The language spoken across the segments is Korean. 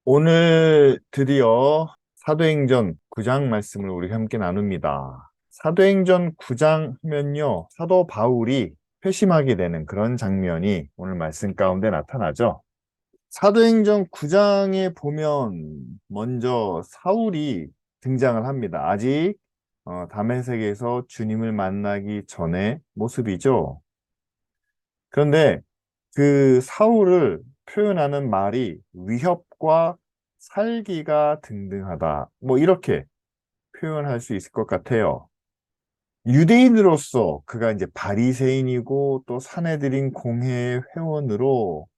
오늘 드디어 사도행전 9장 말씀을 우리가 함께 나눕니다. 사도행전 9장 하면요, 사도 바울이 회심하게 되는 그런 장면이 오늘 말씀 가운데 나타나죠. 사도행전 9장에 보면 먼저 사울이 등장을 합니다. 아직 다메섹에서 주님을 만나기 전의 모습이죠. 그런데 그 사울을 표현하는 말이 위협과 살기가 등등하다. 뭐 이렇게 표현할 수 있을 것 같아요. 유대인으로서 그가 이제 바리새인이고 또 사내들인 공회의 회원으로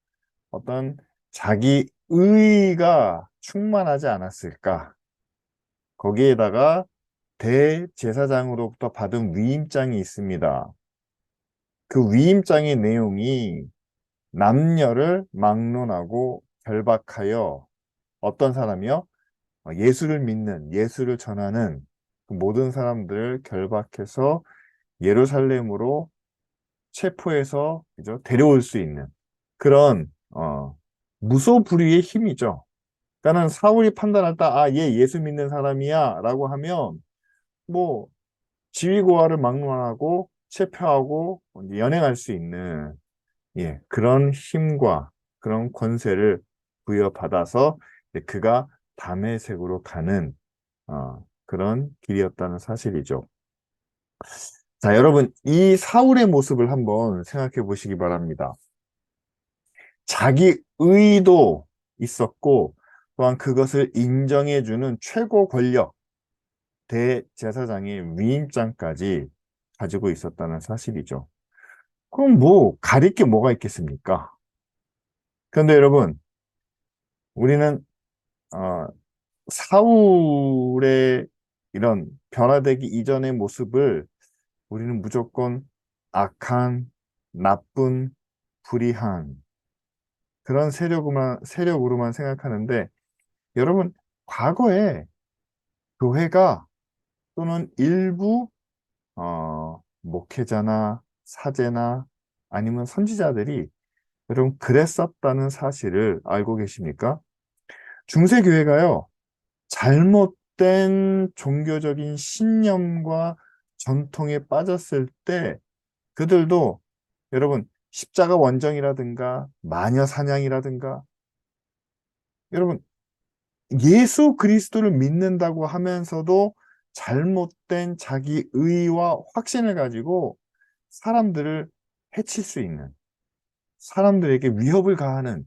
어떤 자기 의의가 충만하지 않았을까. 거기에다가 대제사장으로부터 받은 위임장이 있습니다. 그 위임장의 내용이 남녀를 막론하고 결박하여 어떤 사람이요? 예수를 믿는, 예수를 전하는 그 모든 사람들을 결박해서 예루살렘으로 체포해서 그죠? 데려올 수 있는 그런 무소불위의 힘이죠. 그러니까는 사울이 판단할 때 얘 예수 믿는 사람이야 라고 하면 뭐 지위고하를 막론하고 체포하고 이제 연행할 수 있는 그런 힘과 그런 권세를 부여받아서 이제 그가 다메섹으로 가는 그런 길이었다는 사실이죠. 자, 여러분, 이 사울의 모습을 한번 생각해 보시기 바랍니다. 자기 의도 있었고, 또한 그것을 인정해주는 최고 권력, 대제사장의 위임장까지 가지고 있었다는 사실이죠. 그럼 뭐, 가릴 게 뭐가 있겠습니까? 그런데 여러분, 우리는 어, 사울의 이런 변화되기 이전의 모습을 우리는 무조건 악한, 나쁜, 불의한 그런 세력으로만 생각하는데 여러분, 과거에 교회가 또는 일부 목회자나 사제나 아니면 선지자들이 여러분 그랬었다는 사실을 알고 계십니까? 중세교회가요, 잘못된 종교적인 신념과 전통에 빠졌을 때 그들도 여러분 십자가 원정이라든가 마녀 사냥이라든가 여러분 예수 그리스도를 믿는다고 하면서도 잘못된 자기 의와 확신을 가지고 사람들을 해칠 수 있는 사람들에게 위협을 가하는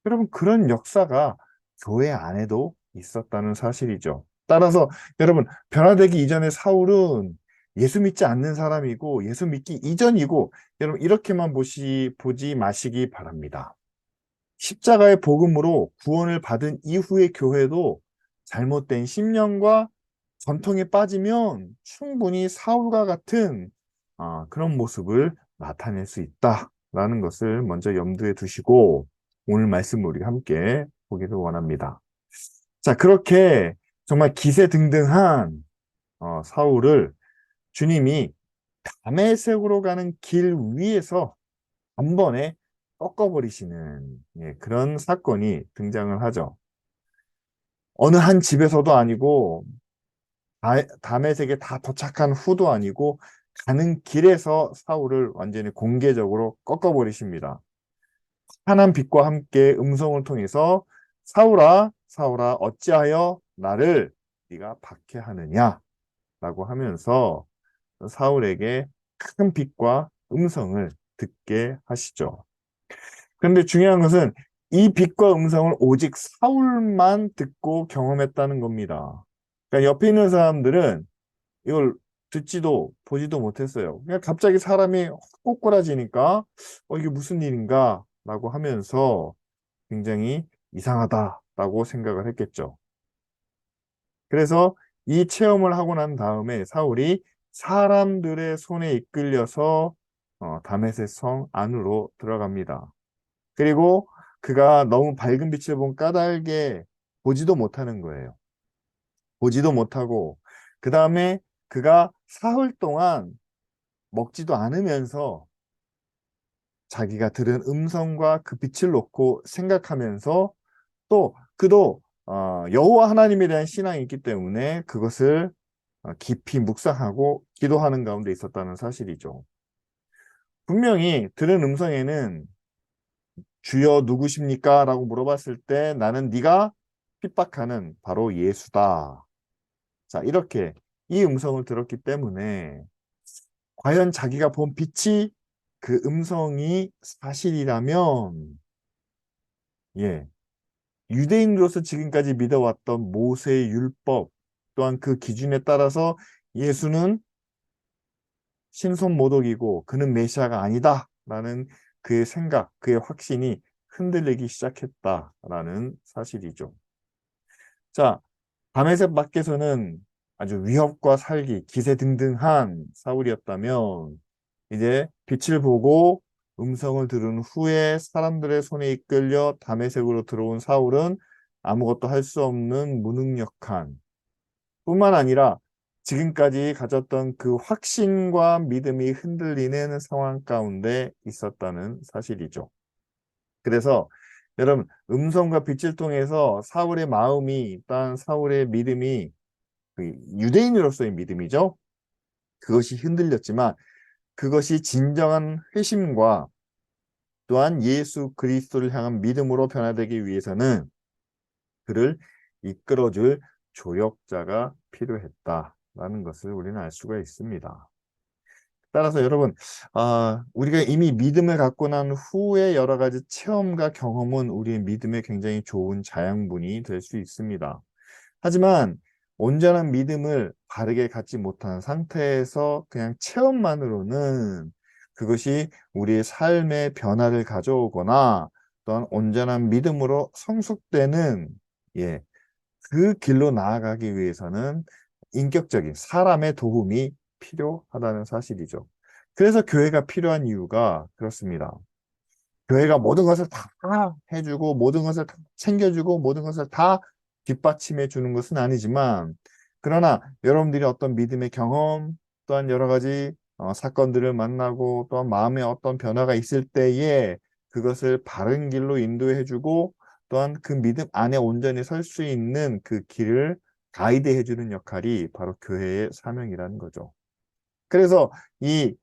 여러분 그런 역사가 교회 안에도 있었다는 사실이죠. 따라서 여러분 변화되기 이전의 사울은 예수 믿지 않는 사람이고 예수 믿기 이전이고 여러분 이렇게만 보지 마시기 바랍니다. 십자가의 복음으로 구원을 받은 이후의 교회도 잘못된 신념과 전통에 빠지면 충분히 사울과 같은 그런 모습을 나타낼 수 있다라는 것을 먼저 염두에 두시고 오늘 말씀을 우리 함께 보기를 원합니다. 자, 그렇게 정말 기세등등한 사울을 주님이 다메섹으로 가는 길 위에서 한 번에 꺾어버리시는 그런 사건이 등장을 하죠. 어느 한 집에서도 아니고 다메섹에 다 도착한 후도 아니고 가는 길에서 사울을 완전히 공개적으로 꺾어버리십니다. 환한 빛과 함께 음성을 통해서 사울아, 사울아, 어찌하여 나를 네가 박해하느냐? 라고 하면서 사울에게 큰 빛과 음성을 듣게 하시죠. 그런데 중요한 것은 이 빛과 음성을 오직 사울만 듣고 경험했다는 겁니다. 그러니까 옆에 있는 사람들은 이걸 듣지도 보지도 못했어요. 그냥 갑자기 사람이 확 꼬꾸라지니까 이게 무슨 일인가 라고 하면서 굉장히 이상하다라고 생각을 했겠죠. 그래서 이 체험을 하고 난 다음에 사울이 사람들의 손에 이끌려서 다메섹 성 안으로 들어갑니다. 그리고 그가 너무 밝은 빛을 본 까닭에 보지도 못하는 거예요. 보지도 못하고 그 다음에 그가 사흘 동안 먹지도 않으면서 자기가 들은 음성과 그 빛을 놓고 생각하면서 또 그도 여호와 하나님에 대한 신앙이 있기 때문에 그것을 깊이 묵상하고 기도하는 가운데 있었다는 사실이죠. 분명히 들은 음성에는 주여 누구십니까? 라고 물어봤을 때 나는 네가 핍박하는 바로 예수다. 자, 이렇게 이 음성을 들었기 때문에 과연 자기가 본 빛이 그 음성이 사실이라면 예, 유대인으로서 지금까지 믿어왔던 모세의 율법 또한 그 기준에 따라서 예수는 신손모독이고 그는 메시아가 아니다라는 그의 생각, 그의 확신이 흔들리기 시작했다라는 사실이죠. 자, 다메섹 밖에서는 아주 위협과 살기, 기세등등한 사울이었다면 이제 빛을 보고 음성을 들은 후에 사람들의 손에 이끌려 다메섹으로 들어온 사울은 아무것도 할 수 없는 무능력한 뿐만 아니라 지금까지 가졌던 그 확신과 믿음이 흔들리는 상황 가운데 있었다는 사실이죠. 그래서 여러분 음성과 빛을 통해서 사울의 마음이 또한 사울의 믿음이 그 유대인으로서의 믿음이죠. 그것이 흔들렸지만 그것이 진정한 회심과 또한 예수 그리스도를 향한 믿음으로 변화되기 위해서는 그를 이끌어줄 조력자가 필요했다라는 것을 우리는 알 수가 있습니다. 따라서 여러분, 우리가 이미 믿음을 갖고 난 후에 여러 가지 체험과 경험은 우리의 믿음에 굉장히 좋은 자양분이 될 수 있습니다. 하지만 온전한 믿음을 바르게 갖지 못한 상태에서 그냥 체험만으로는 그것이 우리의 삶의 변화를 가져오거나 또한 온전한 믿음으로 성숙되는 예, 그 길로 나아가기 위해서는 인격적인 사람의 도움이 필요하다는 사실이죠. 그래서 교회가 필요한 이유가 그렇습니다. 교회가 모든 것을 다 해주고 모든 것을 다 챙겨주고 모든 것을 다 뒷받침해 주는 것은 아니지만 그러나 여러분들이 어떤 믿음의 경험 또한 여러 가지 사건들을 만나고 또한 마음에 어떤 변화가 있을 때에 그것을 바른 길로 인도해 주고 또한 그 믿음 안에 온전히 설 수 있는 그 길을 가이드해 주는 역할이 바로 교회의 사명이라는 거죠. 그래서 이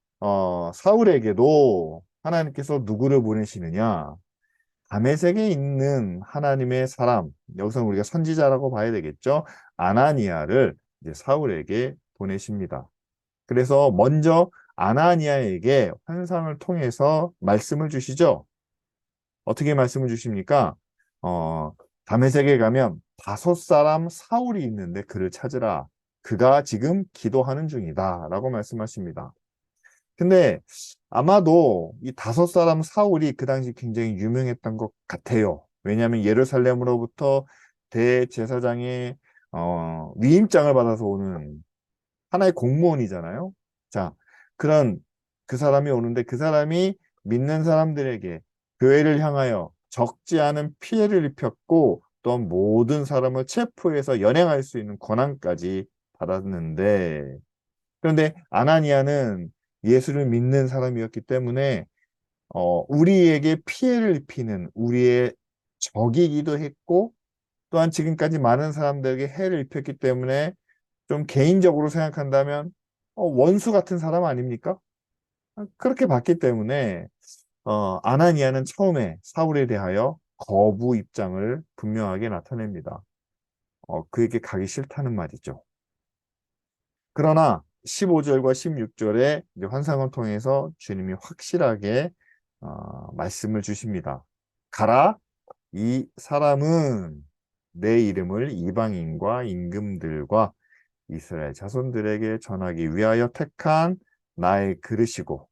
사울에게도 하나님께서 누구를 보내시느냐? 다메섹에 있는 하나님의 사람, 여기서 우리가 선지자라고 봐야 되겠죠? 아나니아를 이제 사울에게 보내십니다. 그래서 먼저 아나니아에게 환상을 통해서 말씀을 주시죠. 어떻게 말씀을 주십니까? 어, 다메섹에 가면 5사람 사울이 있는데 그를 찾으라. 그가 지금 기도하는 중이다. 라고 말씀하십니다. 근데 아마도 이 5사람 사울이 그 당시 굉장히 유명했던 것 같아요. 왜냐하면 예루살렘으로부터 대제사장의 위임장을 받아서 오는 하나의 공무원이잖아요. 자, 그런 그 사람이 오는데 그 사람이 믿는 사람들에게 교회를 향하여 적지 않은 피해를 입혔고 또 모든 사람을 체포해서 연행할 수 있는 권한까지 받았는데 그런데 아나니아는 예수를 믿는 사람이었기 때문에 우리에게 피해를 입히는 우리의 적이기도 했고 또한 지금까지 많은 사람들에게 해를 입혔기 때문에 좀 개인적으로 생각한다면 원수 같은 사람 아닙니까? 그렇게 봤기 때문에 아나니아는 처음에 사울에 대하여 거부 입장을 분명하게 나타냅니다. 그에게 가기 싫다는 말이죠. 그러나 15절과 16절에 환상을 통해서 주님이 확실하게 말씀을 주십니다. 가라, 이 사람은 내 이름을 이방인과 임금들과 이스라엘 자손들에게 전하기 위하여 택한 나의 그릇이고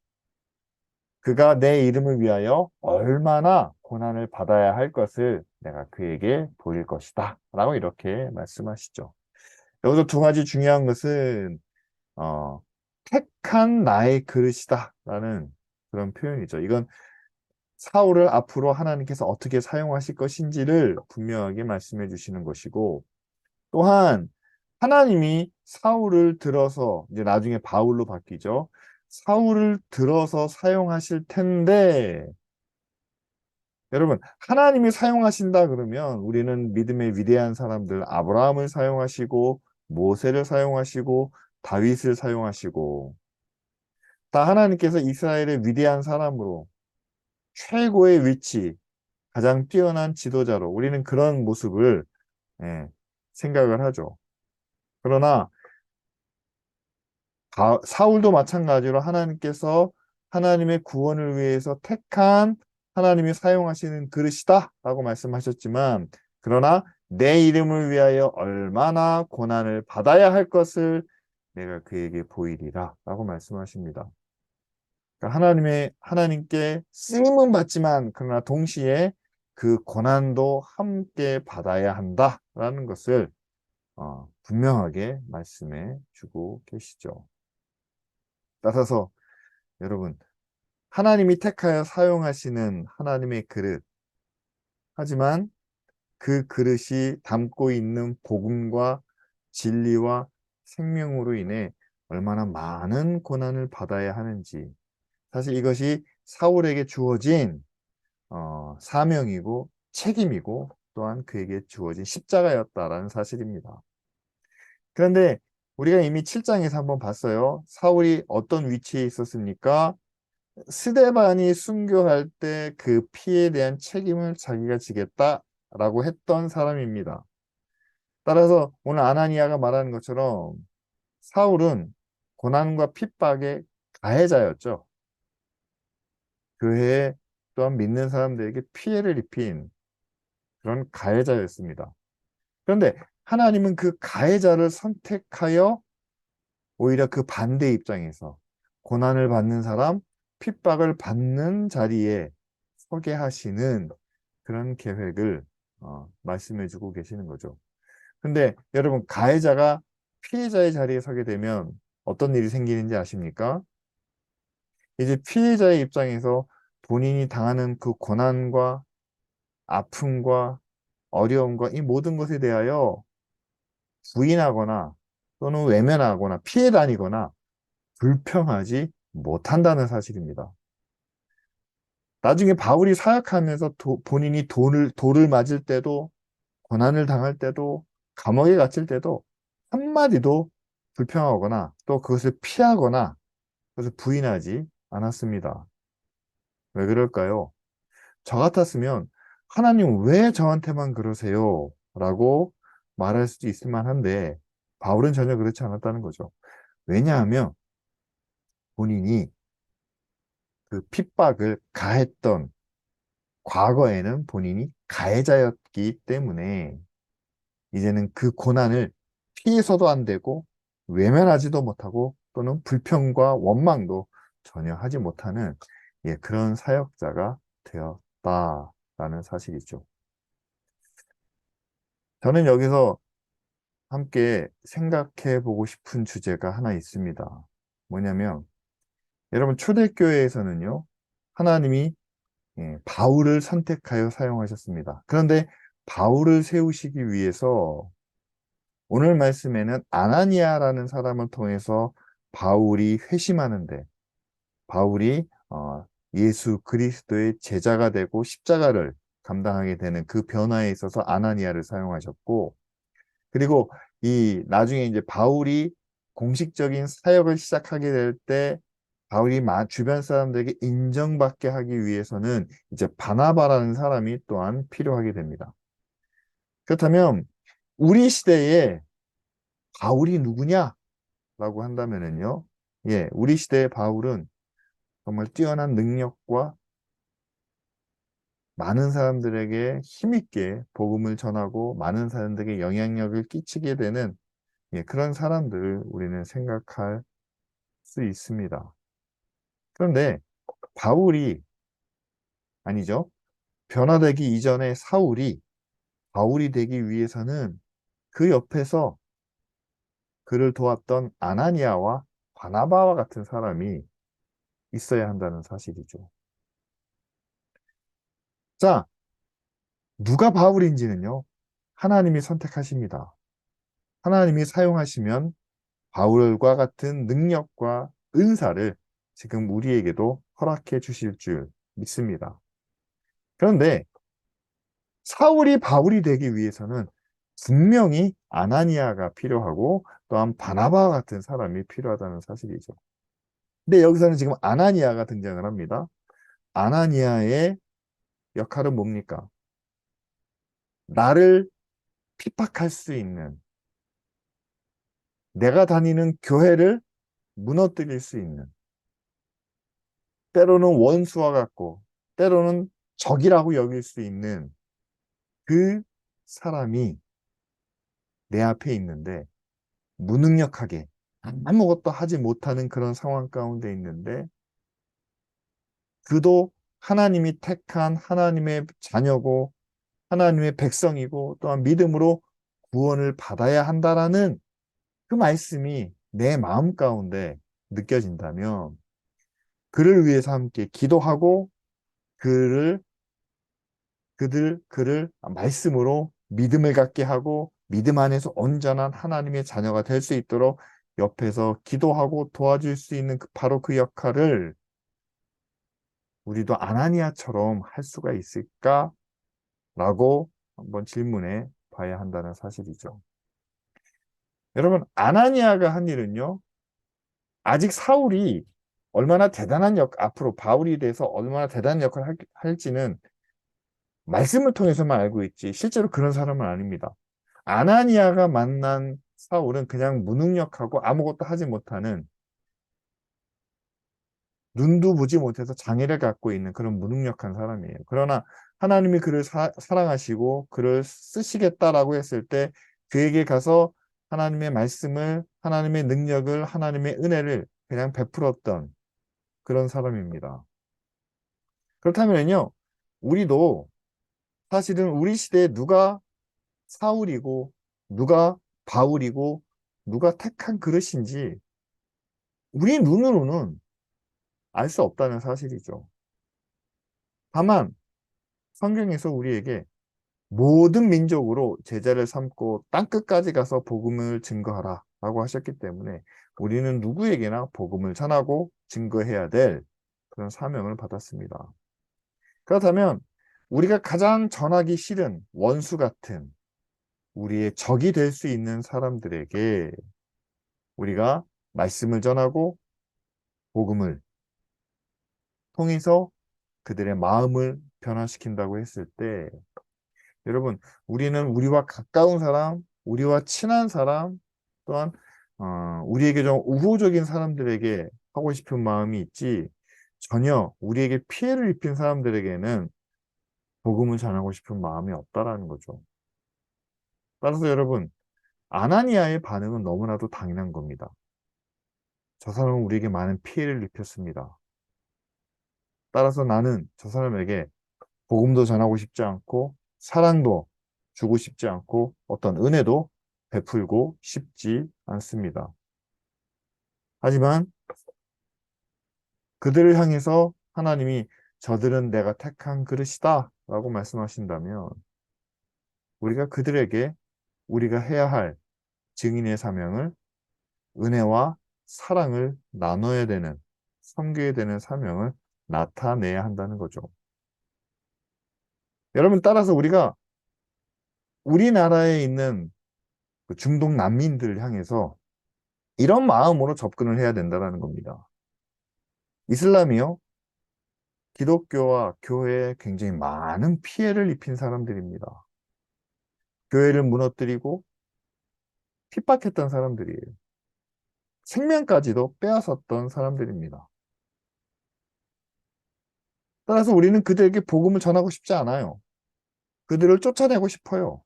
그가 내 이름을 위하여 얼마나 고난을 받아야 할 것을 내가 그에게 보일 것이다. 라고 이렇게 말씀하시죠. 여기서 두 가지 중요한 것은 택한 나의 그릇이다 라는 그런 표현이죠. 이건 사울을 앞으로 하나님께서 어떻게 사용하실 것인지를 분명하게 말씀해 주시는 것이고 또한 하나님이 사울을 들어서 이제 나중에 바울로 바뀌죠. 사울을 들어서 사용하실 텐데 여러분, 하나님이 사용하신다 그러면 우리는 믿음의 위대한 사람들, 아브라함을 사용하시고, 모세를 사용하시고, 다윗을 사용하시고, 다 하나님께서 이스라엘의 위대한 사람으로 최고의 위치, 가장 뛰어난 지도자로 우리는 그런 모습을 예, 생각을 하죠. 그러나 사울도 마찬가지로 하나님께서 하나님의 구원을 위해서 택한 하나님이 사용하시는 그릇이다 라고 말씀하셨지만, 그러나 내 이름을 위하여 얼마나 고난을 받아야 할 것을 내가 그에게 보이리라 라고 말씀하십니다. 그러니까 하나님께 쓰임은 받지만 그러나 동시에 그 고난도 함께 받아야 한다라는 것을 분명하게 말씀해 주고 계시죠. 따라서 여러분, 하나님이 택하여 사용하시는 하나님의 그릇, 하지만 그 그릇이 담고 있는 복음과 진리와 생명으로 인해 얼마나 많은 고난을 받아야 하는지, 사실 이것이 사울에게 주어진 사명이고 책임이고 또한 그에게 주어진 십자가였다라는 사실입니다. 그런데 우리가 이미 7장에서 한번 봤어요. 사울이 어떤 위치에 있었습니까? 스데반이 순교할 때 그 피에 대한 책임을 자기가 지겠다라고 했던 사람입니다. 따라서 오늘 아나니아가 말하는 것처럼 사울은 고난과 핍박의 가해자였죠. 교회에 또한 믿는 사람들에게 피해를 입힌 그런 가해자였습니다. 그런데 하나님은 그 가해자를 선택하여 오히려 그 반대 입장에서 고난을 받는 사람, 핍박을 받는 자리에 서게 하시는 그런 계획을 말씀해 주고 계시는 거죠. 근데 여러분, 가해자가 피해자의 자리에 서게 되면 어떤 일이 생기는지 아십니까? 이제 피해자의 입장에서 본인이 당하는 그 고난과 아픔과 어려움과 이 모든 것에 대하여 부인하거나 또는 외면하거나 피해 다니거나 불평하지 못한다는 사실입니다. 나중에 바울이 사역하면서 본인이 돌을 맞을 때도 고난을 당할 때도 감옥에 갇힐 때도 한마디도 불평하거나 또 그것을 피하거나 그것을 부인하지 않았습니다. 왜 그럴까요? 저 같았으면 하나님 왜 저한테만 그러세요? 라고 말할 수도 있을 만한데 바울은 전혀 그렇지 않았다는 거죠. 왜냐하면 본인이 그 핍박을 가했던 과거에는 본인이 가해자였기 때문에 이제는 그 고난을 피해서도 안 되고 외면하지도 못하고 또는 불평과 원망도 전혀 하지 못하는 그런 사역자가 되었다라는 사실이죠. 저는 여기서 함께 생각해 보고 싶은 주제가 하나 있습니다. 뭐냐면 여러분, 초대교회에서는요, 하나님이 바울을 선택하여 사용하셨습니다. 그런데 바울을 세우시기 위해서 오늘 말씀에는 아나니아라는 사람을 통해서 바울이 회심하는데, 바울이 예수 그리스도의 제자가 되고 십자가를 감당하게 되는 그 변화에 있어서 아나니아를 사용하셨고, 그리고 이 나중에 이제 바울이 공식적인 사역을 시작하게 될 때 바울이 주변 사람들에게 인정받게 하기 위해서는 이제 바나바라는 사람이 또한 필요하게 됩니다. 그렇다면 우리 시대에 바울이 누구냐라고 한다면은요, 우리 시대의 바울은 정말 뛰어난 능력과 많은 사람들에게 힘있게 복음을 전하고 많은 사람들에게 영향력을 끼치게 되는 그런 사람들을 우리는 생각할 수 있습니다. 그런데 바울이 아니죠. 변화되기 이전에 사울이 바울이 되기 위해서는 그 옆에서 그를 도왔던 아나니아와 바나바와 같은 사람이 있어야 한다는 사실이죠. 자, 누가 바울인지는요, 하나님이 선택하십니다. 하나님이 사용하시면 바울과 같은 능력과 은사를 지금 우리에게도 허락해 주실 줄 믿습니다. 그런데 사울이 바울이 되기 위해서는 분명히 아나니아가 필요하고 또한 바나바와 같은 사람이 필요하다는 사실이죠. 근데 여기서는 지금 아나니아가 등장을 합니다. 아나니아의 역할은 뭡니까? 나를 핍박할 수 있는, 내가 다니는 교회를 무너뜨릴 수 있는, 때로는 원수와 같고, 때로는 적이라고 여길 수 있는 그 사람이 내 앞에 있는데, 무능력하게 아무것도 하지 못하는 그런 상황 가운데 있는데, 그도 하나님이 택한 하나님의 자녀고, 하나님의 백성이고, 또한 믿음으로 구원을 받아야 한다라는 그 말씀이 내 마음 가운데 느껴진다면, 그를 위해서 함께 기도하고, 그를 그를 말씀으로 믿음을 갖게 하고 믿음 안에서 온전한 하나님의 자녀가 될 수 있도록 옆에서 기도하고 도와줄 수 있는 바로 그 역할을 우리도 아나니아처럼 할 수가 있을까라고 한번 질문해 봐야 한다는 사실이죠. 여러분, 아나니아가 한 일은요, 아직 사울이 얼마나 대단한 앞으로 바울이 돼서 얼마나 대단한 역할을 할지는 말씀을 통해서만 알고 있지 실제로 그런 사람은 아닙니다. 아나니아가 만난 사울은 그냥 무능력하고 아무것도 하지 못하는, 눈도 보지 못해서 장애를 갖고 있는 그런 무능력한 사람이에요. 그러나 하나님이 그를 사랑하시고 그를 쓰시겠다라고 했을 때 그에게 가서 하나님의 말씀을, 하나님의 능력을, 하나님의 은혜를 그냥 베풀었던 그런 사람입니다. 그렇다면요, 우리도 사실은 우리 시대에 누가 사울이고 누가 바울이고 누가 택한 그릇인지 우리 눈으로는 알 수 없다는 사실이죠. 다만 성경에서 우리에게 모든 민족으로 제자를 삼고 땅끝까지 가서 복음을 증거하라 라고 하셨기 때문에 우리는 누구에게나 복음을 전하고 증거해야 될 그런 사명을 받았습니다. 그렇다면 우리가 가장 전하기 싫은 원수 같은 우리의 적이 될 수 있는 사람들에게 우리가 말씀을 전하고 복음을 통해서 그들의 마음을 변화시킨다고 했을 때, 여러분, 우리는 우리와 가까운 사람, 우리와 친한 사람, 또한 우리에게 좀 우호적인 사람들에게 하고 싶은 마음이 있지, 전혀 우리에게 피해를 입힌 사람들에게는 복음을 전하고 싶은 마음이 없다라는 거죠. 따라서 여러분, 아나니아의 반응은 너무나도 당연한 겁니다. 저 사람은 우리에게 많은 피해를 입혔습니다. 따라서 나는 저 사람에게 복음도 전하고 싶지 않고 사랑도 주고 싶지 않고 어떤 은혜도 베풀고 싶지 않습니다. 하지만 그들을 향해서 하나님이 저들은 내가 택한 그릇이다 라고 말씀하신다면 우리가 그들에게 우리가 해야 할 증인의 사명을, 은혜와 사랑을 나눠야 되는, 섬겨야 되는 사명을 나타내야 한다는 거죠. 여러분, 따라서 우리가 우리나라에 있는 그 중동 난민들을 향해서 이런 마음으로 접근을 해야 된다는 겁니다. 이슬람이요, 기독교와 교회에 굉장히 많은 피해를 입힌 사람들입니다. 교회를 무너뜨리고 핍박했던 사람들이에요. 생명까지도 빼앗았던 사람들입니다. 따라서 우리는 그들에게 복음을 전하고 싶지 않아요. 그들을 쫓아내고 싶어요.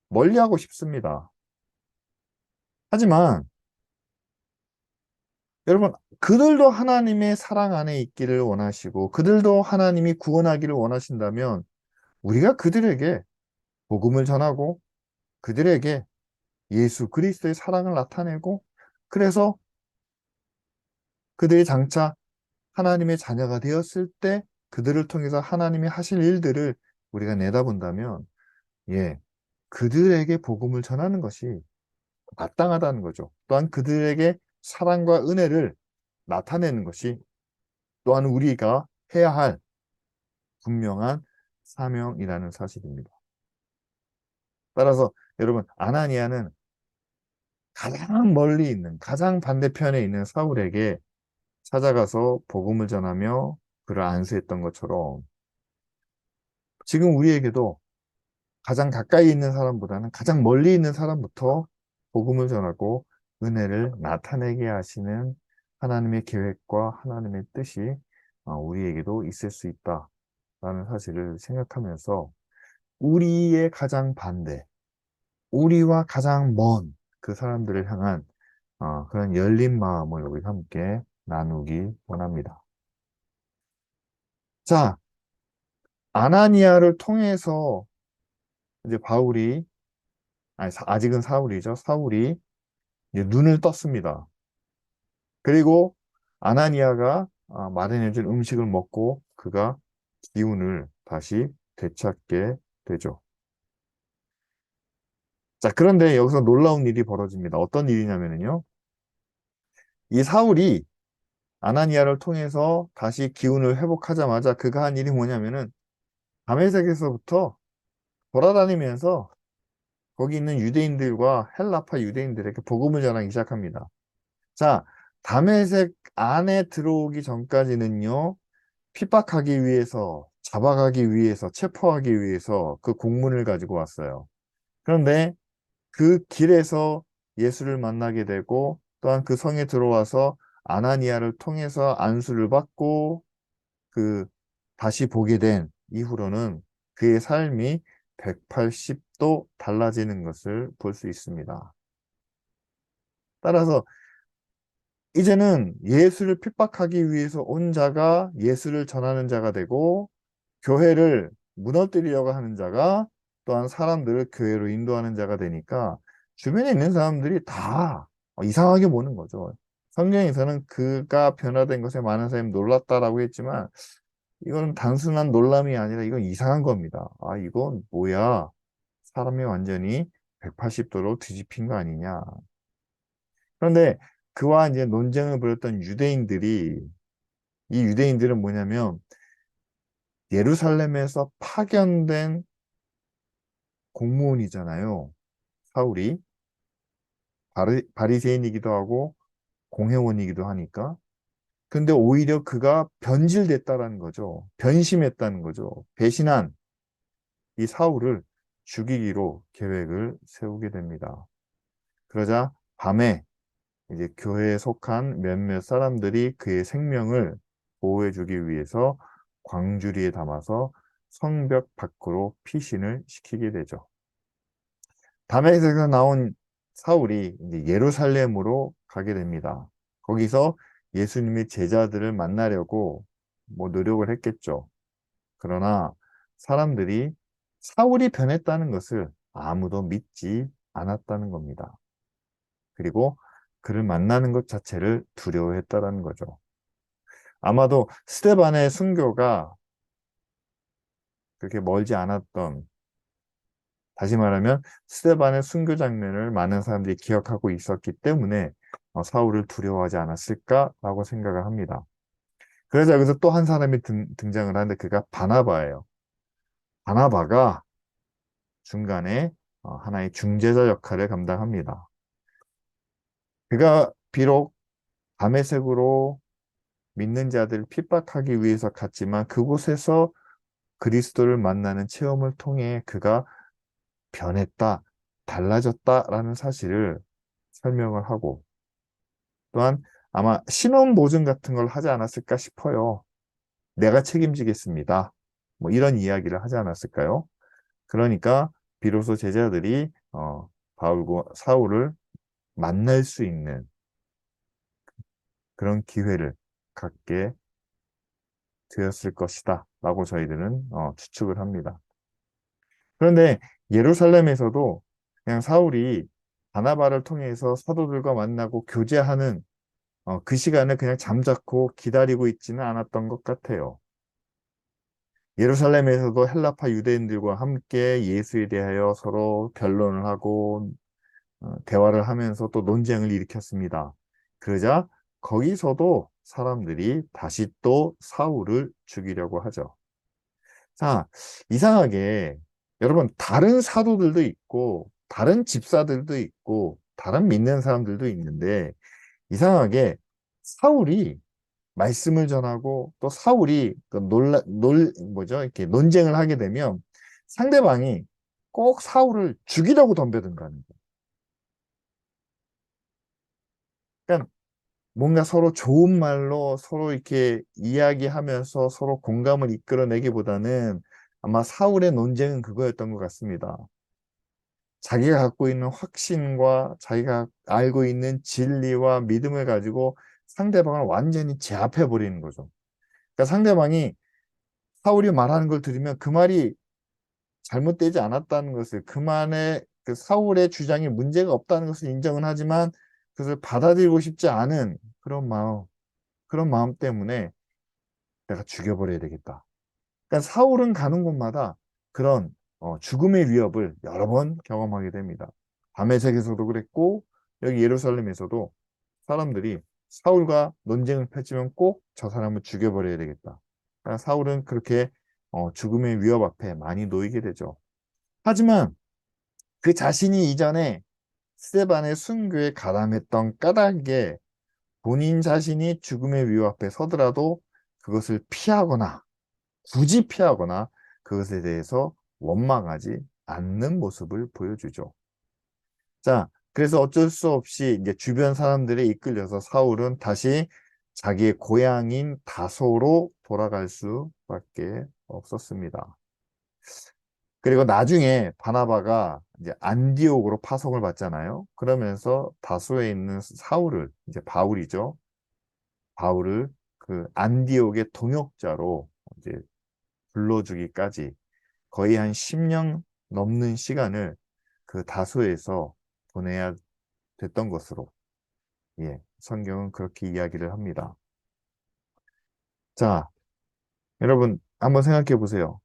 멀리하고 싶습니다. 하지만 여러분, 그들도 하나님의 사랑 안에 있기를 원하시고 그들도 하나님이 구원하기를 원하신다면 우리가 그들에게 복음을 전하고 그들에게 예수 그리스도의 사랑을 나타내고 그래서 그들이 장차 하나님의 자녀가 되었을 때 그들을 통해서 하나님이 하실 일들을 우리가 내다본다면 예, 그들에게 복음을 전하는 것이 마땅하다는 거죠. 또한 그들에게 사랑과 은혜를 나타내는 것이 또한 우리가 해야 할 분명한 사명이라는 사실입니다. 따라서 여러분, 아나니아는 가장 멀리 있는, 가장 반대편에 있는 사울에게 찾아가서 복음을 전하며 그를 안수했던 것처럼 지금 우리에게도 가장 가까이 있는 사람보다는 가장 멀리 있는 사람부터 복음을 전하고 은혜를 나타내게 하시는 하나님의 계획과 하나님의 뜻이 우리에게도 있을 수 있다라는 사실을 생각하면서 우리의 가장 반대, 우리와 가장 먼 그 사람들을 향한 그런 열린 마음을 우리 함께 나누기 원합니다. 자, 아나니아를 통해서 이제 바울이, 아니, 아직은 사울이죠. 사울이 이제 눈을 떴습니다. 그리고 아나니아가 마련해준 음식을 먹고 그가 기운을 다시 되찾게 되죠. 자, 그런데 여기서 놀라운 일이 벌어집니다. 어떤 일이냐면요. 이 사울이 아나니아를 통해서 다시 기운을 회복하자마자 그가 한 일이 뭐냐면은 다메섹에서부터 돌아다니면서 거기 있는 유대인들과 헬라파 유대인들에게 복음을 전하기 시작합니다. 자, 다메섹 안에 들어오기 전까지는요, 핍박하기 위해서, 잡아가기 위해서, 체포하기 위해서 그 공문을 가지고 왔어요. 그런데 그 길에서 예수를 만나게 되고 또한 그 성에 들어와서 아나니아를 통해서 안수를 받고 그 다시 보게 된 이후로는 그의 삶이 180도 달라지는 것을 볼 수 있습니다. 따라서 이제는 예수를 핍박하기 위해서 온 자가 예수를 전하는 자가 되고 교회를 무너뜨리려고 하는 자가 또한 사람들을 교회로 인도하는 자가 되니까 주변에 있는 사람들이 다 이상하게 보는 거죠. 성경에서는 그가 변화된 것에 많은 사람이 놀랐다라고 했지만 이거는 단순한 놀람이 아니라 이건 이상한 겁니다. 아, 이건 뭐야? 사람이 완전히 180도로 뒤집힌 거 아니냐? 그런데 그와 이제 논쟁을 벌였던 유대인들이 이 유대인들은 뭐냐면 예루살렘에서 파견된 공무원이잖아요. 사울이 바리새인이기도 하고 공회원이기도 하니까. 근데 오히려 그가 변질됐다라는 거죠. 변심했다는 거죠. 배신한 이 사울을 죽이기로 계획을 세우게 됩니다. 그러자 밤에 이제 교회에 속한 몇몇 사람들이 그의 생명을 보호해주기 위해서 광주리에 담아서 성벽 밖으로 피신을 시키게 되죠. 다메섹에서 나온 사울이 이제 예루살렘으로 가게 됩니다. 거기서 예수님의 제자들을 만나려고 뭐 노력을 했겠죠. 그러나 사람들이 사울이 변했다는 것을 아무도 믿지 않았다는 겁니다. 그리고 그를 만나는 것 자체를 두려워했다는 거죠. 아마도 스데반의 순교가 그렇게 멀지 않았던, 다시 말하면 스데반의 순교 장면을 많은 사람들이 기억하고 있었기 때문에 사울을 두려워하지 않았을까라고 생각을 합니다. 그래서 여기서 또 한 사람이 등장을 하는데 그가 바나바예요. 바나바가 중간에 하나의 중재자 역할을 감당합니다. 그가 비록 다메섹으로 믿는 자들을 핍박하기 위해서 갔지만 그곳에서 그리스도를 만나는 체험을 통해 그가 변했다, 달라졌다라는 사실을 설명을 하고 또한 아마 신원 보증 같은 걸 하지 않았을까 싶어요. 내가 책임지겠습니다. 뭐 이런 이야기를 하지 않았을까요? 그러니까 비로소 제자들이 바울과 사울을 만날 수 있는 그런 기회를 갖게 되었을 것이다 라고 저희들은 추측을 합니다. 그런데 예루살렘에서도 그냥 사울이 바나바를 통해서 사도들과 만나고 교제하는 그 시간을 그냥 잠자코 기다리고 있지는 않았던 것 같아요. 예루살렘에서도 헬라파 유대인들과 함께 예수에 대하여 서로 변론을 하고 대화를 하면서 또 논쟁을 일으켰습니다. 그러자 거기서도 사람들이 다시 또 사울을 죽이려고 하죠. 자, 이상하게 여러분 다른 사도들도 있고 다른 집사들도 있고 다른 믿는 사람들도 있는데 이상하게 사울이 말씀을 전하고 또 사울이 그 뭐죠? 이렇게 논쟁을 하게 되면 상대방이 꼭 사울을 죽이려고 덤벼든다는 거예요. 그러니까 뭔가 서로 좋은 말로 서로 이렇게 이야기하면서 서로 공감을 이끌어내기보다는 아마 사울의 논쟁은 그거였던 것 같습니다. 자기가 갖고 있는 확신과 자기가 알고 있는 진리와 믿음을 가지고 상대방을 완전히 제압해 버리는 거죠. 그러니까 상대방이 사울이 말하는 걸 들으면 그 말이 잘못되지 않았다는 것을 그만의 그 사울의 주장이 문제가 없다는 것을 인정은 하지만 그것을 받아들이고 싶지 않은 그런 마음 때문에 내가 죽여버려야 되겠다. 그러니까 사울은 가는 곳마다 그런 죽음의 위협을 여러 번 경험하게 됩니다. 다메섹에서도 그랬고 여기 예루살렘에서도 사람들이 사울과 논쟁을 펼치면 꼭 저 사람을 죽여버려야 되겠다. 그러니까 사울은 그렇게 죽음의 위협 앞에 많이 놓이게 되죠. 하지만 그 자신이 이전에 스데반의 순교에 가담했던 까닭에 본인 자신이 죽음의 위협 앞에 서더라도 그것을 피하거나 굳이 피하거나 그것에 대해서 원망하지 않는 모습을 보여주죠. 자, 그래서 어쩔 수 없이 이제 주변 사람들에 이끌려서 사울은 다시 자기의 고향인 다소로 돌아갈 수밖에 없었습니다. 그리고 나중에 바나바가 이제 안디옥으로 파송을 받잖아요. 그러면서 다소에 있는 사울을 이제 바울이죠. 바울을 그 안디옥의 동역자로 이제 불러주기까지 거의 한 10년 넘는 시간을 그 다소에서 보내야 됐던 것으로 성경은 그렇게 이야기를 합니다. 자, 여러분 한번 생각해 보세요.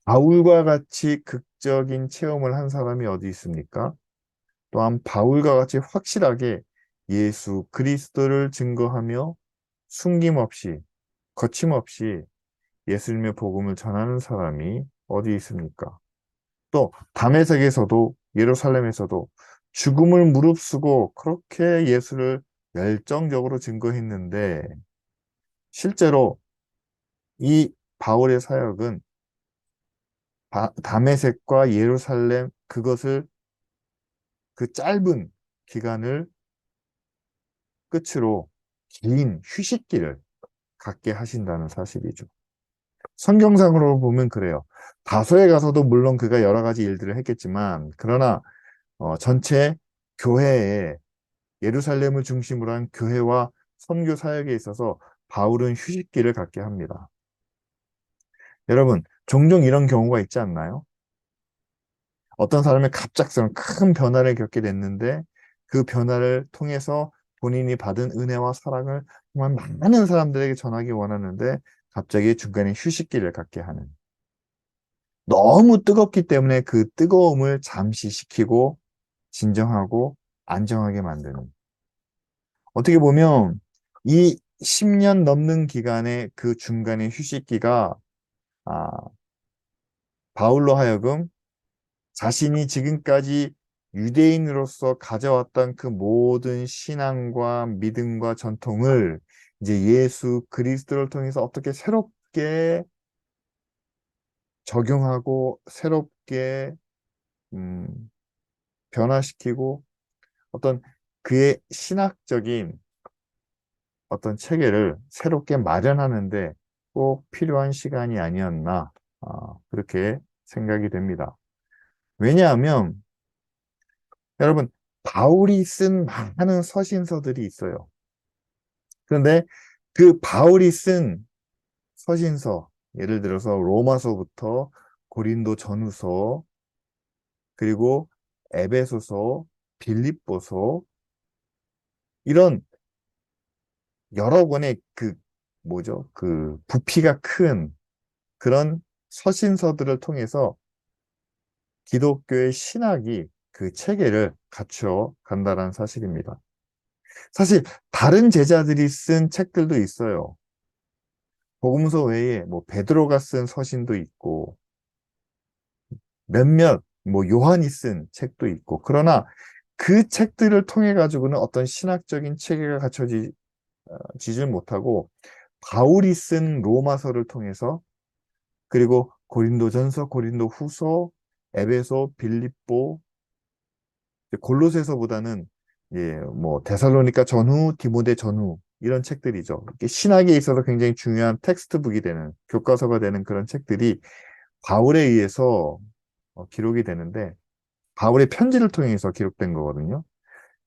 바울과 같이 극적인 체험을 한 사람이 어디 있습니까? 또한 바울과 같이 확실하게 예수 그리스도를 증거하며 숨김없이 거침없이 예수님의 복음을 전하는 사람이 어디 있습니까? 또 다메섹에서도 예루살렘에서도 죽음을 무릅쓰고 그렇게 예수를 열정적으로 증거했는데 실제로 이 바울의 사역은 다메섹과 예루살렘 그것을 그 짧은 기간을 끝으로 긴 휴식기를 갖게 하신다는 사실이죠. 성경상으로 보면 그래요. 다소에 가서도 물론 그가 여러 가지 일들을 했겠지만 그러나 전체 교회에 예루살렘을 중심으로 한 교회와 선교 사역에 있어서 바울은 휴식기를 갖게 합니다. 여러분, 종종 이런 경우가 있지 않나요? 어떤 사람이 갑작스러운 큰 변화를 겪게 됐는데 그 변화를 통해서 본인이 받은 은혜와 사랑을 정말 많은 사람들에게 전하기 원하는데 갑자기 중간에 휴식기를 갖게 하는. 너무 뜨겁기 때문에 그 뜨거움을 잠시 식히고 진정하고 안정하게 만드는. 어떻게 보면 이 10년 넘는 기간의 그 중간의 휴식기가 아, 바울로 하여금 자신이 지금까지 유대인으로서 가져왔던 그 모든 신앙과 믿음과 전통을 이제 예수 그리스도를 통해서 어떻게 새롭게 적용하고 새롭게 음, 변화시키고 어떤 그의 신학적인 어떤 체계를 새롭게 마련하는데 꼭 필요한 시간이 아니었나 그렇게 생각이 됩니다. 왜냐하면 여러분 바울이 쓴 많은 서신서들이 있어요. 그런데 그 바울이 쓴 서신서 예를 들어서 로마서부터 고린도 전후서 그리고 에베소서 빌립보서 이런 여러 권의 그 뭐죠? 그 부피가 큰 그런 서신서들을 통해서 기독교의 신학이 그 체계를 갖춰 간다는 사실입니다. 사실 다른 제자들이 쓴 책들도 있어요. 복음서 외에 뭐 베드로가 쓴 서신도 있고 몇몇 뭐 요한이 쓴 책도 있고 그러나 그 책들을 통해 가지고는 어떤 신학적인 체계가 갖춰지질 못하고 바울이 쓴 로마서를 통해서 그리고 고린도전서, 고린도후서, 에베소, 빌립보, 골로새서보다는 뭐 데살로니가 전후, 디모데 전후 이런 책들이죠. 이렇게 신학에 있어서 굉장히 중요한 텍스트북이 되는 교과서가 되는 그런 책들이 바울에 의해서 기록이 되는데 바울의 편지를 통해서 기록된 거거든요.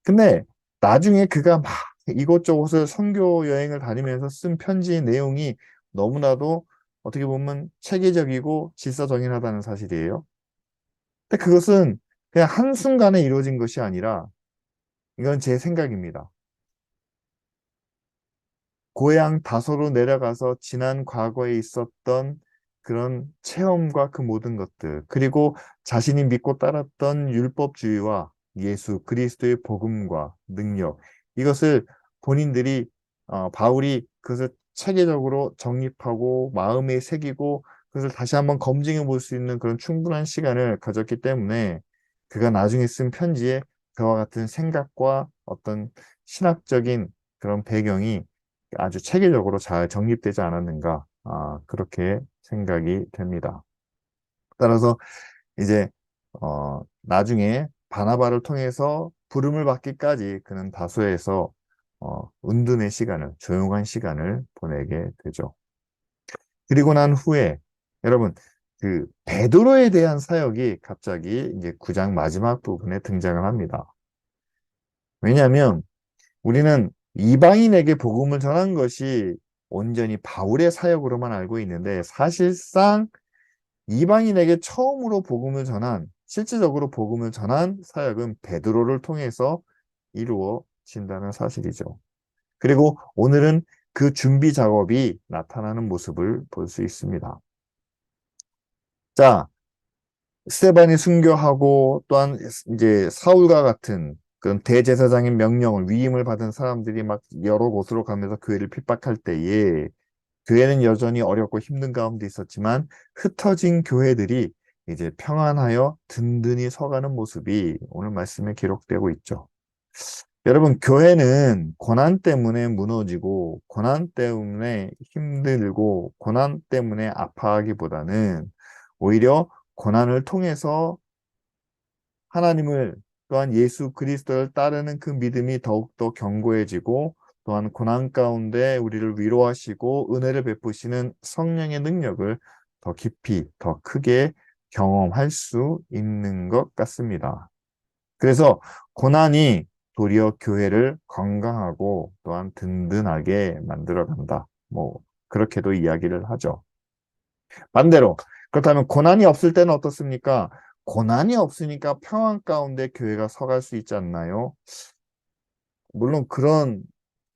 근데 나중에 그가 막 이곳저곳을 선교 여행을 다니면서 쓴 편지의 내용이 너무나도 어떻게 보면 체계적이고 질서정연하다는 사실이에요. 근데 그것은 그냥 한순간에 이루어진 것이 아니라 이건 제 생각입니다. 고향 다소로 내려가서 지난 과거에 있었던 그런 체험과 그 모든 것들, 그리고 자신이 믿고 따랐던 율법주의와 예수 그리스도의 복음과 능력, 이것을 본인들이 바울이 그것을 체계적으로 정립하고 마음에 새기고 그것을 다시 한번 검증해 볼 수 있는 그런 충분한 시간을 가졌기 때문에 그가 나중에 쓴 편지에 그와 같은 생각과 어떤 신학적인 그런 배경이 아주 체계적으로 잘 정립되지 않았는가, 그렇게 생각이 됩니다. 따라서 이제 나중에 바나바를 통해서 부름을 받기까지 그는 다소에서 은둔의 시간을, 조용한 시간을 보내게 되죠. 그리고 난 후에 여러분 그 베드로에 대한 사역이 갑자기 이제 9장 마지막 부분에 등장을 합니다. 왜냐하면 우리는 이방인에게 복음을 전한 것이 온전히 바울의 사역으로만 알고 있는데 사실상 이방인에게 처음으로 복음을 전한, 실질적으로 복음을 전한 사역은 베드로를 통해서 이루어진다는 사실이죠. 그리고 오늘은 그 준비 작업이 나타나는 모습을 볼 수 있습니다. 자, 스테반이 순교하고 또한 이제 사울과 같은 그런 대제사장의 명령을 위임을 받은 사람들이 막 여러 곳으로 가면서 교회를 핍박할 때에 교회는 여전히 어렵고 힘든 가운데 있었지만 흩어진 교회들이 이제 평안하여 든든히 서가는 모습이 오늘 말씀에 기록되고 있죠. 여러분, 교회는 고난 때문에 무너지고 고난 때문에 힘들고 고난 때문에 아파하기보다는 오히려 고난을 통해서 하나님을 또한 예수 그리스도를 따르는 그 믿음이 더욱더 견고해지고 또한 고난 가운데 우리를 위로하시고 은혜를 베푸시는 성령의 능력을 더 깊이, 더 크게 경험할 수 있는 것 같습니다. 그래서 고난이 도리어 교회를 건강하고 또한 든든하게 만들어 간다. 뭐, 그렇게도 이야기를 하죠. 반대로, 그렇다면 고난이 없을 때는 어떻습니까? 고난이 없으니까 평안 가운데 교회가 서갈 수 있지 않나요? 물론 그런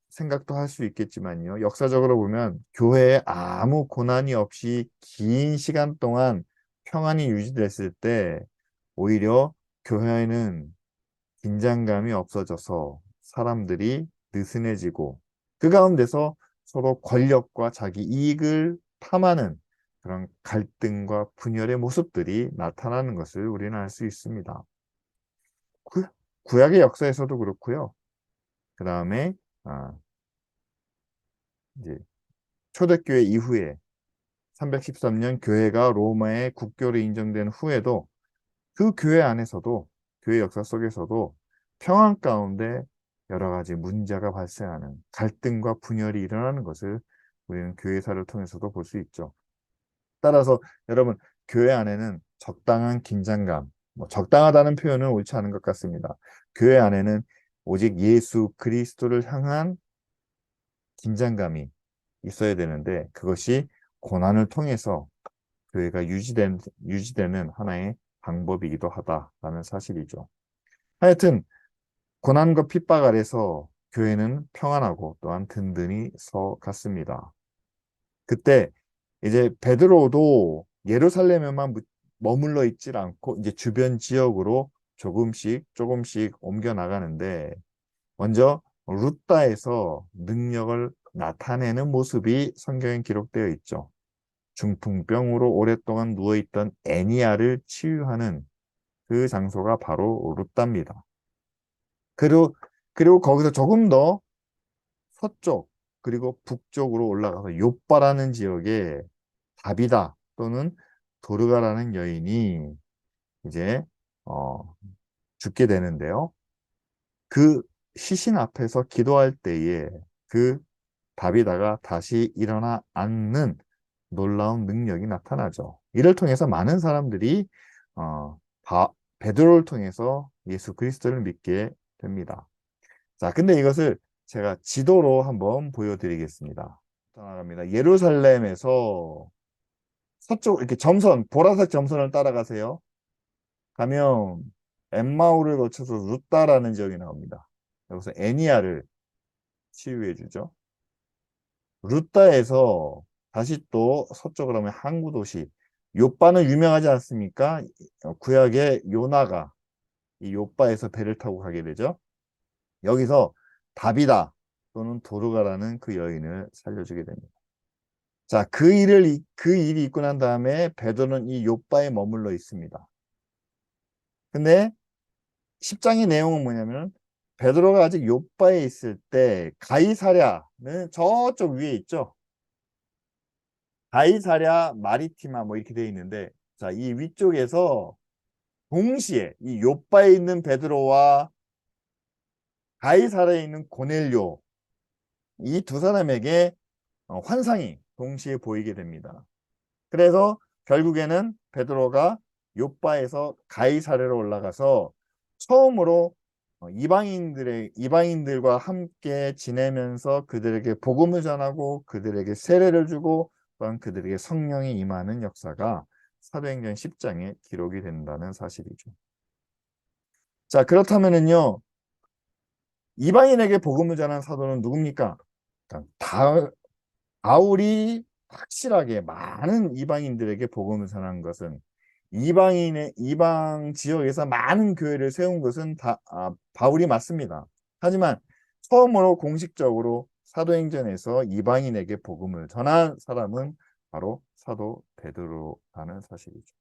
생각도 할 수 있겠지만요. 역사적으로 보면 교회에 아무 고난이 없이 긴 시간 동안 평안이 유지됐을 때 오히려 교회에는 긴장감이 없어져서 사람들이 느슨해지고 그 가운데서 서로 권력과 자기 이익을 탐하는 그런 갈등과 분열의 모습들이 나타나는 것을 우리는 알 수 있습니다. 구약의 역사에서도 그렇고요. 그 다음에 이제 초대교회 이후에 313년 교회가 로마의 국교로 인정된 후에도 그 교회 안에서도 교회 역사 속에서도 평안 가운데 여러 가지 문제가 발생하는 갈등과 분열이 일어나는 것을 우리는 교회사를 통해서도 볼 수 있죠. 따라서 여러분 교회 안에는 적당한 긴장감, 뭐 적당하다는 표현은 옳지 않은 것 같습니다. 교회 안에는 오직 예수 그리스도를 향한 긴장감이 있어야 되는데 그것이 고난을 통해서 교회가 유지되는 하나의 방법이기도 하다라는 사실이죠. 하여튼 고난과 핍박 아래서 교회는 평안하고 또한 든든히 서 갔습니다. 그때 이제 베드로도 예루살렘에만 머물러 있질 않고 이제 주변 지역으로 조금씩 옮겨 나가는데 먼저 루따에서 능력을 나타내는 모습이 성경에 기록되어 있죠. 중풍병으로 오랫동안 누워있던 애니아를 치유하는 그 장소가 바로 룻다입니다. 그리고, 그리고 거기서 조금 더 서쪽 그리고 북쪽으로 올라가서 요빠라는 지역에 다비다 또는 도르가라는 여인이 이제 죽게 되는데요. 그 시신 앞에서 기도할 때에 그 다비다가 다시 일어나 앉는 놀라운 능력이 나타나죠. 이를 통해서 많은 사람들이 어, 베드로를 통해서 예수 그리스도를 믿게 됩니다. 자, 근데 이것을 제가 지도로 한번 보여드리겠습니다. 나갑니다. 예루살렘에서 서쪽 이렇게 점선, 보라색 점선을 따라가세요. 가면 엠마오를 거쳐서 루따라는 지역이 나옵니다. 여기서 애니아를 치유해 주죠. 루따에서 다시 또 서쪽으로 하면 항구 도시 요빠는 유명하지 않습니까? 구약의 요나가 이 요빠에서 배를 타고 가게 되죠. 여기서 다비다 또는 도르가라는 그 여인을 살려주게 됩니다. 자, 그 일이 있고 난 다음에 베드로는 이 요빠에 머물러 있습니다. 근데 10장의 내용은 뭐냐면 베드로가 아직 요빠에 있을 때 가이사랴는 저쪽 위에 있죠. 가이사랴 마리티마 뭐 이렇게 되어 있는데 자, 이 위쪽에서 동시에 이 요빠에 있는 베드로와 가이사랴에 있는 고넬료 이 두 사람에게 환상이 동시에 보이게 됩니다. 그래서 결국에는 베드로가 요빠에서 가이사랴로 올라가서 처음으로 이방인들과 함께 지내면서 그들에게 복음을 전하고 그들에게 세례를 주고 또한 그들에게 성령이 임하는 역사가 사도행전 10장에 기록이 된다는 사실이죠. 자, 그렇다면은요, 이방인에게 복음을 전한 사도는 누굽니까? 바울이 확실하게 많은 이방인들에게 복음을 전한 것은 이방 지역에서 많은 교회를 세운 것은 바울이 맞습니다. 하지만 처음으로 공식적으로 사도행전에서 이방인에게 복음을 전한 사람은 바로 사도 베드로라는 사실이죠.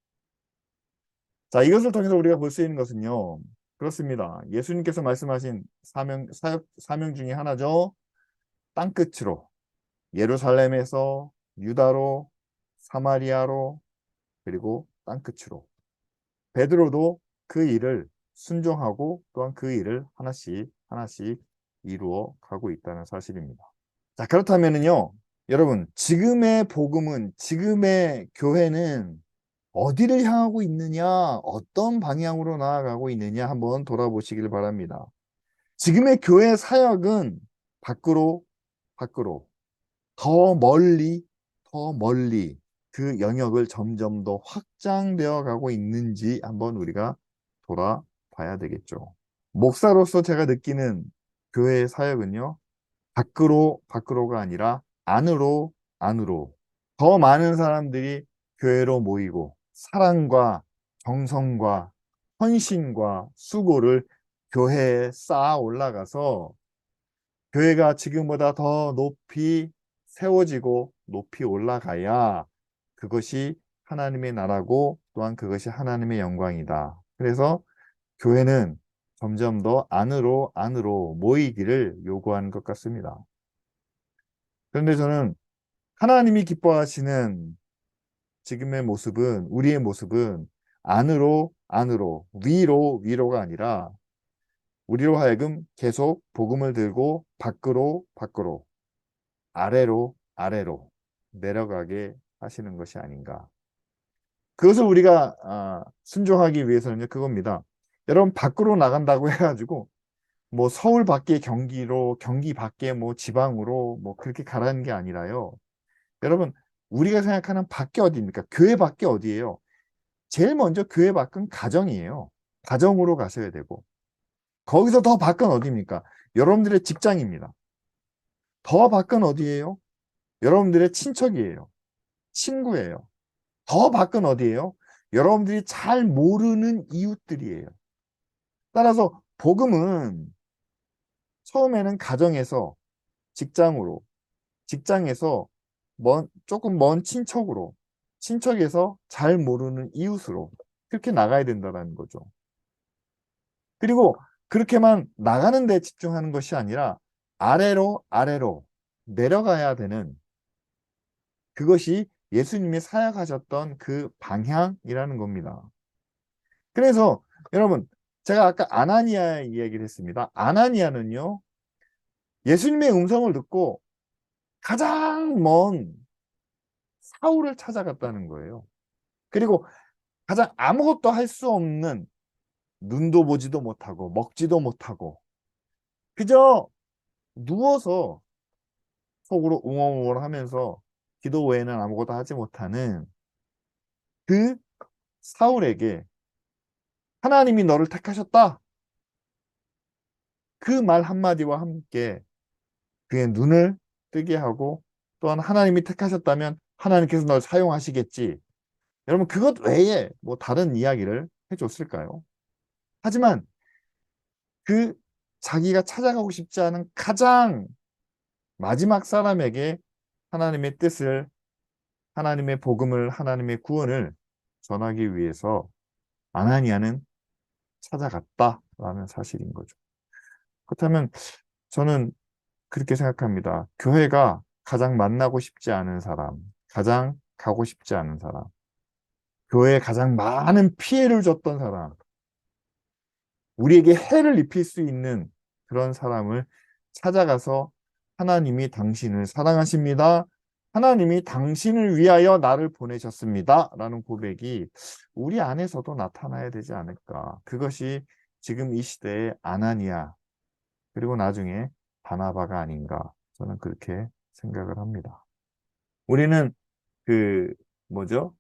자, 이것을 통해서 우리가 볼 수 있는 것은요. 그렇습니다. 예수님께서 말씀하신 사명 중에 하나죠. 땅끝으로 예루살렘에서 유다로 사마리아로 그리고 땅끝으로 베드로도 그 일을 순종하고 또한 그 일을 하나씩 하나씩 이루어 가고 있다는 사실입니다. 자, 그렇다면은요, 여러분, 지금의 복음은, 지금의 교회는 어디를 향하고 있느냐, 어떤 방향으로 나아가고 있느냐 한번 돌아보시길 바랍니다. 지금의 교회 사역은 밖으로, 더 멀리, 더 멀리 그 영역을 점점 더 확장되어 가고 있는지 한번 우리가 돌아봐야 되겠죠. 목사로서 제가 느끼는 교회의 사역은요, 밖으로가 아니라 안으로 더 많은 사람들이 교회로 모이고 사랑과 정성과 헌신과 수고를 교회에 쌓아 올라가서 교회가 지금보다 더 높이 세워지고 높이 올라가야 그것이 하나님의 나라고 또한 그것이 하나님의 영광이다. 그래서 교회는 점점 더 안으로 모이기를 요구하는 것 같습니다. 그런데 저는 하나님이 기뻐하시는 지금의 모습은, 우리의 모습은 안으로, 위로가 아니라 우리로 하여금 계속 복음을 들고 밖으로, 아래로 내려가게 하시는 것이 아닌가. 그것을 우리가 순종하기 위해서는 그겁니다. 여러분, 밖으로 나간다고 해가지고 뭐 서울 밖에 경기 밖에 뭐 지방으로 뭐 그렇게 가라는 게 아니라요. 여러분, 우리가 생각하는 밖에 어디입니까? 교회 밖에 어디예요? 제일 먼저 교회 밖은 가정이에요. 가정으로 가셔야 되고 거기서 더 밖은 어디입니까? 여러분들의 직장입니다. 더 밖은 어디예요? 여러분들의 친척이에요. 친구예요. 더 밖은 어디예요? 여러분들이 잘 모르는 이웃들이에요. 따라서 복음은 처음에는 가정에서 직장으로 직장에서 조금 먼 친척에서 잘 모르는 이웃으로 그렇게 나가야 된다는 거죠. 그리고 그렇게만 나가는 데 집중하는 것이 아니라 아래로 내려가야 되는, 그것이 예수님이 사역하셨던 그 방향이라는 겁니다. 그래서 여러분, 제가 아까 아나니아 이야기를 했습니다. 아나니아는요, 예수님의 음성을 듣고 가장 먼 사울을 찾아갔다는 거예요. 그리고 가장 아무것도 할 수 없는, 눈도 보지도 못하고 먹지도 못하고 그저 누워서 속으로 웅얼웅얼 하면서 기도 외에는 아무것도 하지 못하는 그 사울에게 하나님이 너를 택하셨다, 그 말 한마디와 함께 그의 눈을 뜨게 하고, 또한 하나님이 택하셨다면 하나님께서 널 사용하시겠지. 여러분, 그것 외에 뭐 다른 이야기를 해줬을까요? 하지만 그 자기가 찾아가고 싶지 않은 가장 마지막 사람에게 하나님의 뜻을, 하나님의 복음을, 하나님의 구원을 전하기 위해서 아나니아는 찾아갔다라는 사실인 거죠. 그렇다면 저는 그렇게 생각합니다. 교회가 가장 만나고 싶지 않은 사람, 가장 가고 싶지 않은 사람, 교회에 가장 많은 피해를 줬던 사람, 우리에게 해를 입힐 수 있는 그런 사람을 찾아가서 하나님이 당신을 사랑하십니다, 하나님이 당신을 위하여 나를 보내셨습니다 라는 고백이 우리 안에서도 나타나야 되지 않을까. 그것이 지금 이 시대의 아나니아, 그리고 나중에 바나바가 아닌가, 저는 그렇게 생각을 합니다. 우리는 그 뭐죠?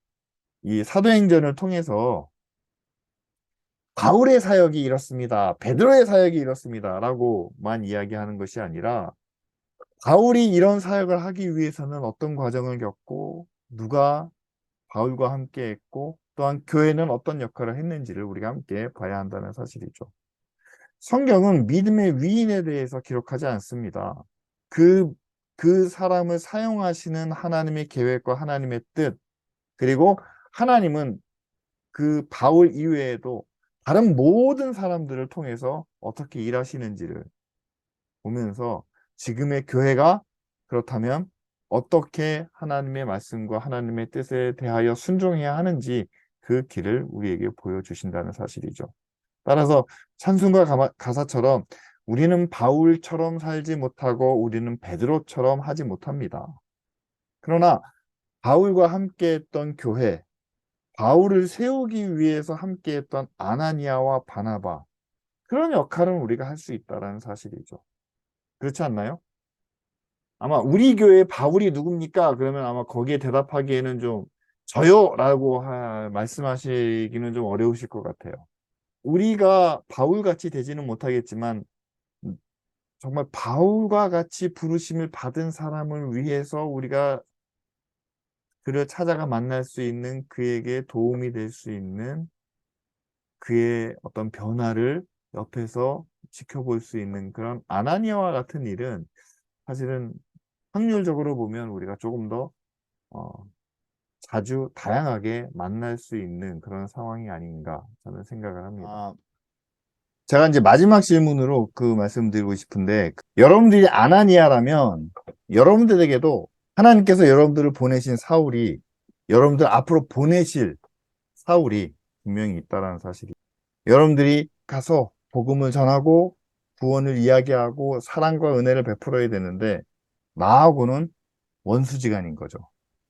이 사도행전을 통해서 바울의 사역이 이렇습니다, 베드로의 사역이 이렇습니다 라고만 이야기하는 것이 아니라, 바울이 이런 사역을 하기 위해서는 어떤 과정을 겪고 누가 바울과 함께 했고, 또한 교회는 어떤 역할을 했는지를 우리가 함께 봐야 한다는 사실이죠. 성경은 믿음의 위인에 대해서 기록하지 않습니다. 그, 그 사람을 사용하시는 하나님의 계획과 하나님의 뜻, 그리고 하나님은 그 바울 이외에도 다른 모든 사람들을 통해서 어떻게 일하시는지를 보면서 지금의 교회가 그렇다면 어떻게 하나님의 말씀과 하나님의 뜻에 대하여 순종해야 하는지 그 길을 우리에게 보여주신다는 사실이죠. 따라서 찬송가 가사처럼 우리는 바울처럼 살지 못하고 우리는 베드로처럼 하지 못합니다. 그러나 바울과 함께했던 교회, 바울을 세우기 위해서 함께했던 아나니아와 바나바, 그런 역할은 우리가 할 수 있다는 사실이죠. 그렇지 않나요? 아마 우리 교회 바울이 누굽니까? 그러면 아마 거기에 대답하기에는 좀 저요라고 말씀하시기는 좀 어려우실 것 같아요. 우리가 바울같이 되지는 못하겠지만 정말 바울과 같이 부르심을 받은 사람을 위해서 우리가 그를 찾아가 만날 수 있는, 그에게 도움이 될 수 있는, 그의 어떤 변화를 옆에서 지켜볼 수 있는 그런 아나니아와 같은 일은 사실은 확률적으로 보면 우리가 조금 더 어, 자주 다양하게 만날 수 있는 그런 상황이 아닌가 저는 생각을 합니다. 제가 이제 마지막 질문으로 그 말씀드리고 싶은데, 여러분들이 아나니아라면 여러분들에게도 하나님께서 여러분들을 보내신 사울이, 여러분들 앞으로 보내실 사울이 분명히 있다는 사실이, 여러분들이 가서 복음을 전하고 구원을 이야기하고 사랑과 은혜를 베풀어야 되는데 나하고는 원수지간인 거죠.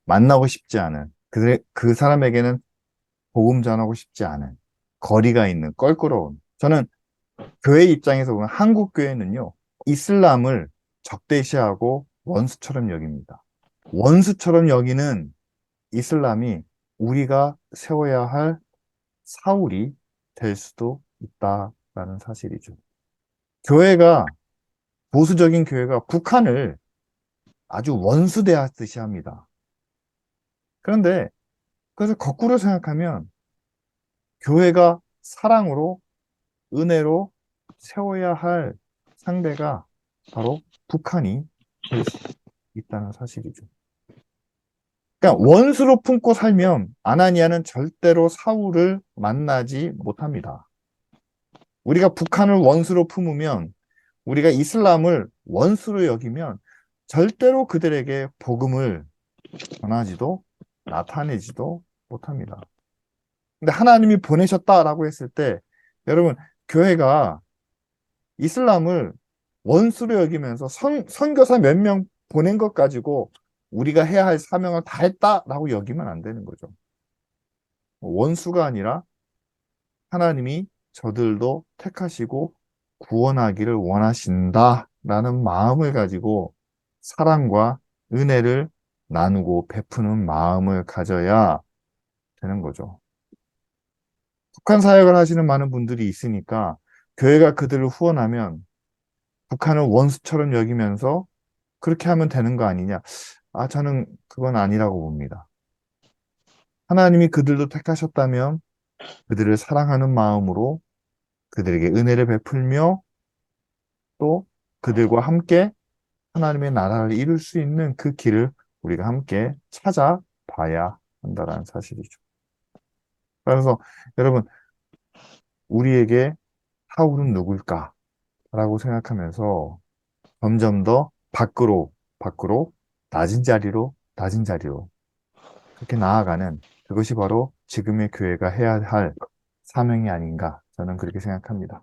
만나고 싶지 않은, 그 사람에게는 복음 전하고 싶지 않은, 거리가 있는, 껄끄러운. 저는 교회 입장에서 보면 한국 교회는요, 이슬람을 적대시하고 원수처럼 여깁니다. 원수처럼 여기는 이슬람이 우리가 세워야 할 사울이 될 수도 있다라는 사실이죠. 보수적인 교회가 북한을 아주 원수 대하듯이 합니다. 그런데 그래서 거꾸로 생각하면 교회가 사랑으로, 은혜로 세워야 할 상대가 바로 북한이 될 수, 있다는 사실이죠. 그러니까 원수로 품고 살면 아나니아는 절대로 사울을 만나지 못합니다. 우리가 북한을 원수로 품으면, 우리가 이슬람을 원수로 여기면 절대로 그들에게 복음을 전하지도 나타내지도 못합니다. 근데 하나님이 보내셨다라고 했을 때, 여러분, 교회가 이슬람을 원수로 여기면서 선교사 몇 명 보낸 것 가지고 우리가 해야 할 사명을 다 했다라고 여기면 안 되는 거죠. 원수가 아니라 하나님이 저들도 택하시고 구원하기를 원하신다라는 마음을 가지고 사랑과 은혜를 나누고 베푸는 마음을 가져야 되는 거죠. 북한 사역을 하시는 많은 분들이 있으니까 교회가 그들을 후원하면 북한을 원수처럼 여기면서 그렇게 하면 되는 거 아니냐? 저는 그건 아니라고 봅니다. 하나님이 그들도 택하셨다면 그들을 사랑하는 마음으로 그들에게 은혜를 베풀며 또 그들과 함께 하나님의 나라를 이룰 수 있는 그 길을 우리가 함께 찾아봐야 한다는 사실이죠. 그래서 여러분, 우리에게 사울은 누굴까? 라고 생각하면서 점점 더 밖으로, 낮은 자리로 그렇게 나아가는 그것이 바로 지금의 교회가 해야 할 사명이 아닌가 저는 그렇게 생각합니다.